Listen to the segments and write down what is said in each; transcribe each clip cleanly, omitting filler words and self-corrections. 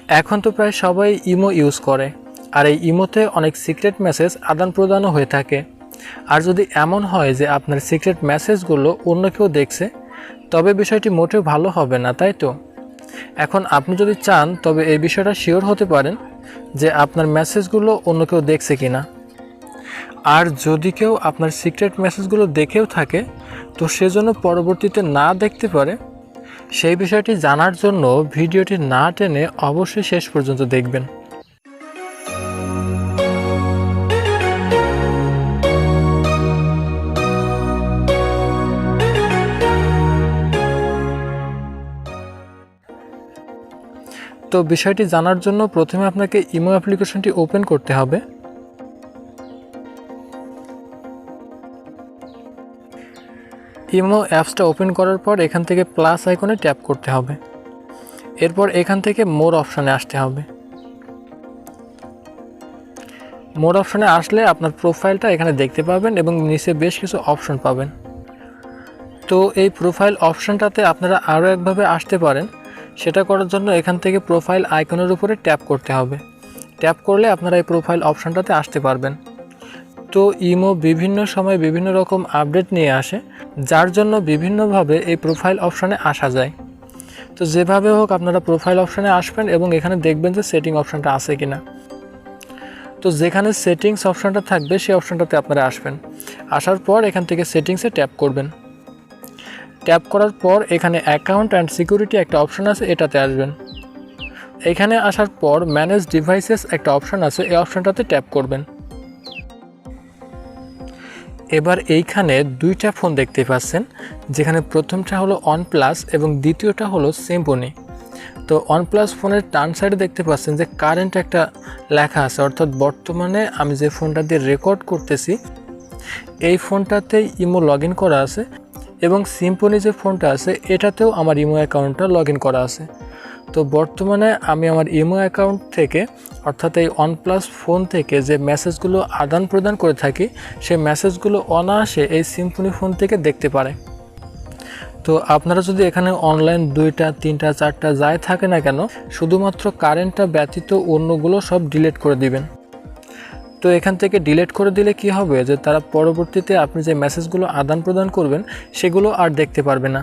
এখন তো প্রায় সবাই ইমো ইউজ করে, আর এই ইমোতে অনেক সিক্রেট মেসেজ আদান প্রদানও হয়ে থাকে। আর যদি এমন হয় যে আপনার সিক্রেট মেসেজগুলো অন্য কেউ দেখছে, তবে বিষয়টি মোটেও ভালো হবে না, তাই তো? এখন আপনি যদি চান তবে এই বিষয়টা শিওর হতে পারেন যে আপনার মেসেজগুলো অন্য কেউ দেখছে কিনা। আর যদি কেউ আপনার সিক্রেট মেসেজগুলো দেখেও থাকে, তো সেজন্য পরবর্তীতে না দেখতে পারে, সেই বিষয়টি জানার জন্য ভিডিওটি না টেনে অবশ্যই শেষ পর্যন্ত দেখবেন। তো বিষয়টি জানার জন্য প্রথমে আপনাকে ইমো অ্যাপ্লিকেশনটি ওপেন করতে হবে। ইমো অ্যাপসটা ওপেন করার পর এখান থেকে প্লাস আইকনে ট্যাপ করতে হবে। এরপর এখান থেকে মোর অপশানে আসতে হবে। মোর অপশানে আসলে আপনার প্রোফাইলটা এখানে দেখতে পাবেন এবং নিচে বেশ কিছু অপশন পাবেন। তো এই প্রোফাইল অপশানটাতে আপনারা আরও একভাবে আসতে পারেন। সেটা করার জন্য এখান থেকে প্রোফাইল আইকনের উপরে ট্যাপ করতে হবে। ট্যাপ করলে আপনারা এই প্রোফাইল অপশানটাতে আসতে পারবেন। তো ইমো বিভিন্ন সময় বিভিন্ন রকম আপডেট নিয়ে আসে, যার জন্য বিভিন্নভাবে এই প্রোফাইল অপশানে আসা যায়। তো যেভাবে হোক আপনারা প্রোফাইল অপশানে আসবেন এবং এখানে দেখবেন যে সেটিং অপশানটা আছে কিনা। তো যেখানে সেটিংস অপশানটা থাকবে সেই অপশানটাতে আপনারা আসবেন। আসার পর এখান থেকে সেটিংসে ট্যাপ করবেন। ট্যাপ করার পর এখানে অ্যাকাউন্ট অ্যান্ড সিকিউরিটি একটা অপশান আছে, এটাতে আসবেন। এখানে আসার পর ম্যানেজ ডিভাইসেস একটা অপশান আছে, এই অপশানটাতে ট্যাপ করবেন। এবার এইখানে দুইটা ফোন দেখতে পাচ্ছেন, যেখানে প্রথমটা হলো OnePlus এবং দ্বিতীয়টা হলো Symphony। তো OnePlus ফোনের ডান সাইডে দেখতে পাচ্ছেন যে কারেন্ট একটা লেখা আছে, অর্থাৎ বর্তমানে আমি যে ফোনটা দিয়ে রেকর্ড করতেছি এই ফোনটাতেই ইমো লগ ইন করা আছে এবং Symphony যে ফোনটা আছে এটাতেও আমার ইমো অ্যাকাউন্টটা লগ ইন করা আছে। তো বর্তমানে আমি আমার ইমো অ্যাকাউন্ট থেকে, অর্থাৎ এই OnePlus ফোন থেকে যে মেসেজগুলো আদান প্রদান করে থাকি সেই মেসেজগুলো অনায়াসে এই Symphony ফোন থেকে দেখতে পারে। তো আপনারা যদি এখানে অনলাইন 2টা 3টা 4টা যাই থাকে না কেন, শুধুমাত্র কারেন্টটা ব্যতীত অন্যগুলো সব ডিলিট করে দিবেন। তো এখান থেকে ডিলিট করে দিলে কি হবে যে তারা পরবর্তীতে আপনি যে মেসেজগুলো আদান প্রদান করবেন সেগুলো আর দেখতে পারবে না।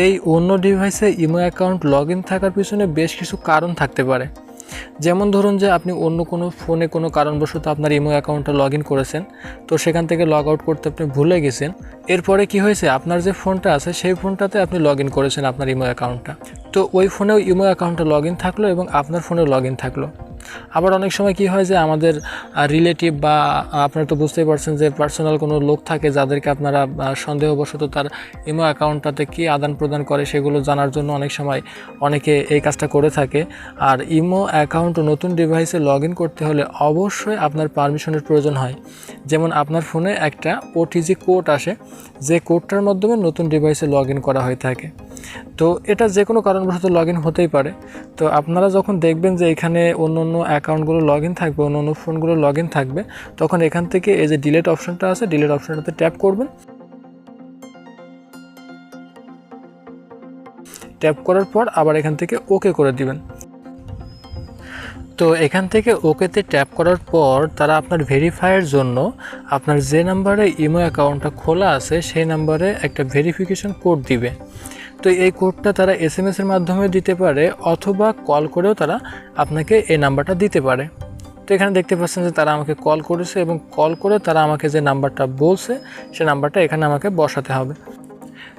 এই অন্য ডিভাইসে ইমো অ্যাকাউন্ট লগ ইন থাকার পিছনে বেশ কিছু কারণ থাকতে পারে। যেমন ধরুন যে আপনি অন্য কোনো ফোনে কোনো কারণবশত আপনার ইমো অ্যাকাউন্টটা লগ ইন করেছেন, তো সেখান থেকে লগ আউট করতে আপনি ভুলে গেছেন। এরপরে কি হয়েছে, আপনার যে ফোনটা আছে সেই ফোনটাতে আপনি লগ ইন করেছেন আপনার ইমো অ্যাকাউন্টটা, তো ওই ফোনেও ইমো অ্যাকাউন্টটা লগ ইন থাকলো এবং আপনার ফোনেও লগ ইন থাকলো। আবার অনেক সময় কি হয় যে আমাদের রিলেটিভ বা আপনারা তো বুঝতেই পারছেন যে পার্সোনাল কোনো লোক থাকে যাদেরকে আপনারা সন্দেহবশত তার ইমো অ্যাকাউন্টটাতে কী আদান প্রদান করে সেগুলো জানার জন্য অনেক সময় অনেকে এই কাজটা করে থাকে। আর ইমো অ্যাকাউন্ট নতুন ডিভাইসে লগ ইন করতে হলে অবশ্যই আপনার পারমিশনের প্রয়োজন হয়। যেমন আপনার ফোনে একটা ওটিজি কোড আসে, যে কোডটার মাধ্যমে নতুন ডিভাইসে লগ ইন করা হয়ে থাকে। তো এটা যে কোনো কারণবশত লগ ইন হতেই পারে। তো আপনারা যখন দেখবেন যে এখানে অন্য অন্য অ্যাকাউন্টগুলো লগ ইন থাকবে, অন্য অন্য ফোনগুলো লগ ইন থাকবে, তখন এখান থেকে এই যে ডিলিট অপশনটা আছে, ডিলিট অপশনটাতে ট্যাপ করবেন। ট্যাপ করার পর আবার এখান থেকে ওকে করে দিবেন। তো এখান থেকে ওকেতে ট্যাপ করার পর তারা আপনার ভেরিফাইয়ের জন্য আপনার যে নাম্বারে ইমো অ্যাকাউন্টটা খোলা আছে সেই নাম্বারে একটা ভেরিফিকেশন কোড দিবে। তো এই কোডটা তারা SMS-এর মাধ্যমে দিতে পারে অথবা কল করেও তারা আপনাকে এই নাম্বারটা দিতে পারে। তো এখানে দেখতে পাচ্ছেন যে তারা আমাকে কল করেছে এবং কল করে তারা আমাকে যে নাম্বারটা বলছে সে নাম্বারটা এখানে আমাকে বসাতে হবে।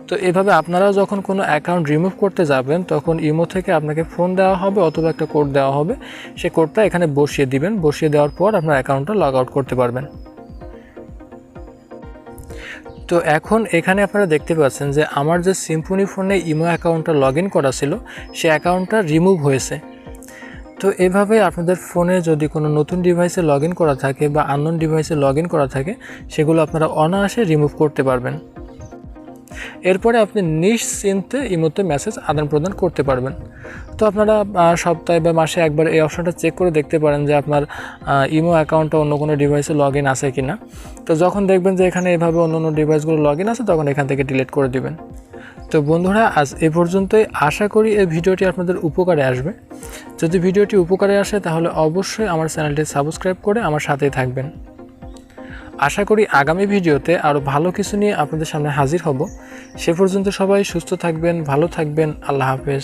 তো এভাবে আপনারা যখন কোনো অ্যাকাউন্ট রিমুভ করতে যাবেন তখন ইমো থেকে আপনাকে ফোন দেওয়া হবে অথবা একটা কোড দেওয়া হবে, সেই কোডটা এখানে বসিয়ে দিবেন। বসিয়ে দেওয়ার পর আপনার অ্যাকাউন্টটা লগ আউট করতে পারবেন। তো এখন এখানে আপনারা দেখতে পাচ্ছেন যে আমার যে Symphony ফোনে ইমো অ্যাকাউন্টটা লগ ইন করা ছিল সেই অ্যাকাউন্টটা রিমুভ হয়েছে। তো এভাবে আপনাদের ফোনে যদি কোনো নতুন ডিভাইসে লগ ইন করা থাকে বা আননোন ডিভাইসে লগ ইন করা থাকে সেগুলো আপনারা অনায়াসে রিমুভ করতে পারবেন। এরপরে আপনি নিশ্চিন্তে ইমোতে মেসেজ আদান প্রদান করতে পারবেন। তো আপনারা সপ্তাহে বা মাসে একবার এই অপশনটা চেক করে দেখতে পারেন যে আপনার ইমো অ্যাকাউন্টটা অন্য কোনো ডিভাইসে লগ ইন আছে কি না। তো যখন দেখবেন যে এখানে এভাবে অন্য অন্য ডিভাইসগুলো লগ ইন আছে তখন এখান থেকে ডিলিট করে দিবেন। তো বন্ধুরা, আজ এ পর্যন্তই। আশা করি এই ভিডিওটি আপনাদের উপকারে আসবে। যদি ভিডিওটি উপকারে আসে তাহলে অবশ্যই আমার চ্যানেলটি সাবস্ক্রাইব করে আমার সাথেই থাকবেন। আশা করি আগামী ভিডিওতে আরও ভালো কিছু নিয়ে আপনাদের সামনে হাজির হব। সে পর্যন্ত সবাই সুস্থ থাকবেন, ভালো থাকবেন। আল্লাহ হাফেজ।